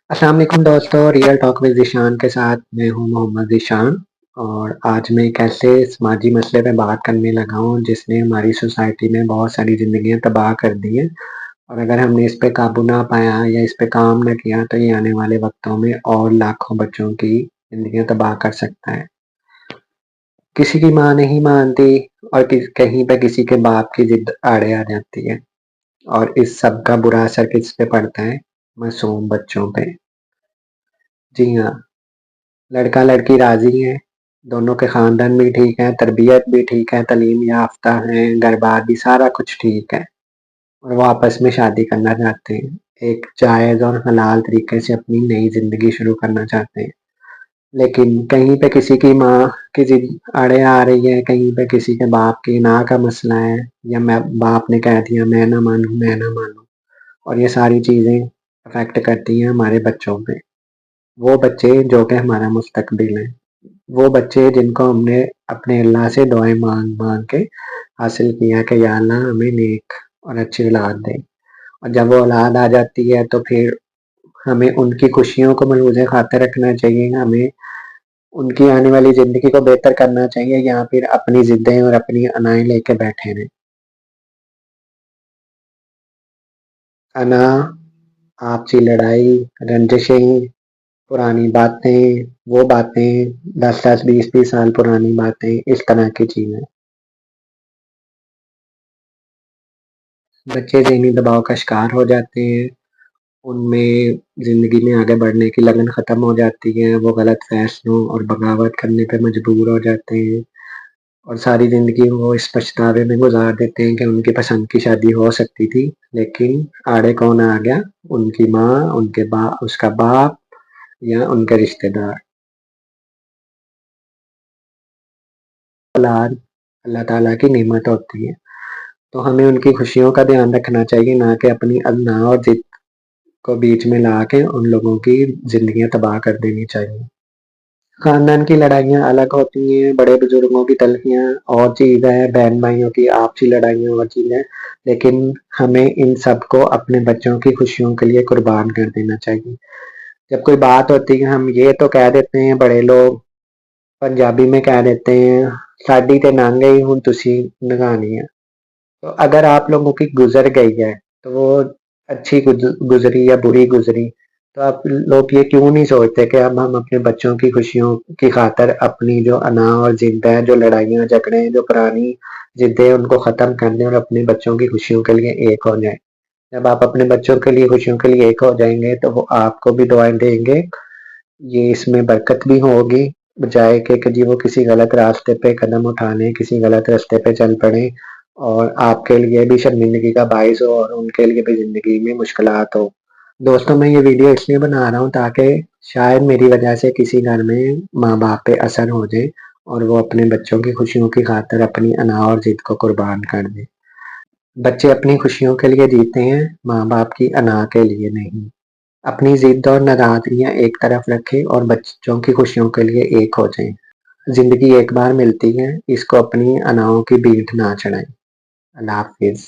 अस्सलाम वालेकुम दोस्तों, रियल टॉक विद ज़ीशान के साथ मैं हूँ मोहम्मद ज़ीशान। और आज मैं एक ऐसे समाजी मसले पे बात करने लगा हूँ जिसने हमारी सोसाइटी में बहुत सारी ज़िंदगियाँ तबाह कर दी हैं। और अगर हमने इस पे काबू ना पाया या इस पे काम ना किया तो ये आने वाले वक्तों में और लाखों बच्चों की ज़िंदगियाँ तबाह कर सकता है। किसी की माँ नहीं मानती और कहीं पे किसी के बाप की ज़िद आड़े आ जाती है। और इस सब का बुरा असर किस पे पड़ता है? मासूम बच्चों पे। जी हाँ, लड़का-लड़की राज़ी हैं, दोनों के ख़ानदान भी ठीक है, तरबियत भी ठीक है, तालीम याफ़्ता हैं, घर-बार भी सारा कुछ ठीक है और वो आपस में शादी करना चाहते हैं। एक जायज़ और हलाल तरीके से अपनी नई ज़िंदगी शुरू करना चाहते हैं। लेकिन कहीं पे किसी की माँ की ज़िद आड़े आ रही है, कहीं पे किसी के बाप की नाक का मसला है या मैं बाप ने कह दिया मैं ना मानूँ और ये सारी चीज़ें अफ़ेक्ट करती हैं हमारे बच्चों पे। वो बच्चे जो कि हमारा मुस्तकबिल हैं। वो बच्चे जिनको हमने अपने अल्लाह से दुआएँ माँग-माँग के हासिल किया कि या अल्लाह हमें नेक और अच्छी औलाद दे। और जब वो औलाद आ जाती है तो फिर हमें उनकी खुशियों को मलहूज़ ख़ातिर रखना चाहिए, हमें उनकी आने वाली ज़िंदगी को बेहतर करना चाहिए या फिर अपनी ज़िद्दें और अपनी अनाएँ लेके बैठे रहें। अना, आपसी लड़ाई, रंजिशें, पुरानी बातें, वो बातें 10-10, 20-20 साल पुरानी बातें, इस तरह की चीज़ें। बच्चे ज़हनी दबाव का शिकार हो जाते हैं, उनमें ज़िंदगी में आगे बढ़ने की लगन ख़त्म हो जाती है, वो गलत फ़ैसलों और बगावत करने पे मजबूर हो जाते हैं और सारी ज़िंदगी वो इस पछतावे में गुज़ार देते हैं कि उनकी पसंद की शादी हो सकती थी, लेकिन आड़े कौन आ गया? उनकी माँ, उसका बाप या उनके रिश्तेदार। औलाद अल्लाह ताला की नेमत होती है, तो हमें उनकी खुशियों का ध्यान रखना चाहिए, ना कि अपनी अना और ज़िद को बीच में ला के उन लोगों की ज़िंदगियाँ तबाह कर देनी चाहिए। खानदान की लड़ाइयाँ अलग होती हैं, बड़े-बुजुर्गों की तलख़ियाँ और चीज़ है, बहन-भाइयों की आपसी लड़ाइयाँ और चीज़ है, लेकिन हमें इन सब को अपने बच्चों की खुशियों के लिए कुर्बान कर देना चाहिए। जब कोई बात होती है, हम ये तो कह देते हैं बड़े लोग, पंजाबी में कह देते हैं, "साडी ते लंघ गई हुण तुसी निभानी है।" तो अगर आप लोगों की गुज़र गई है, तो वो अच्छी गुज़री या बुरी गुज़री, तो आप लोग ये क्यों नहीं सोचते कि अब हम अपने बच्चों की खुशियों की खातिर अपनी जो अना और ज़िद है, जो लड़ाइयाँ झगड़े हैं, जो पुरानी ज़िद्दें हैं, उनको ख़त्म कर दें और अपने बच्चों की खुशियों के लिए एक हो जाएँ। जब आप अपने बच्चों के लिए खुशियों के लिए एक हो जाएँगे, तो वो आपको भी दुआएँ देंगे, ये इसमें बरकत भी होगी, बजाए कि जी वो किसी गलत रास्ते पे कदम उठा लें, किसी गलत रास्ते पे चल पड़ें और आपके लिए भी शर्मिंदगी का बाइस हो और उनके लिए भी ज़िंदगी में मुश्किलात हो। दोस्तों मैं ये वीडियो इसलिए बना रहा हूँ ताकि शायद मेरी वजह से किसी घर में माँ-बाप पे असर हो जाए और वो अपने बच्चों की खुशियों की खातिर अपनी अना और ज़िद को कुर्बान कर दें। बच्चे अपनी खुशियों के लिए जीते हैं, माँ-बाप की अना के लिए नहीं। अपनी ज़िद और नाराज़गियाँ एक तरफ रखें और बच्चों की खुशियों के लिए एक हो जाएँ। ज़िंदगी एक बार मिलती है, इसको अपनी अनाओं की भीख ना चढ़ाएँ। अल्लाह हाफ़िज़।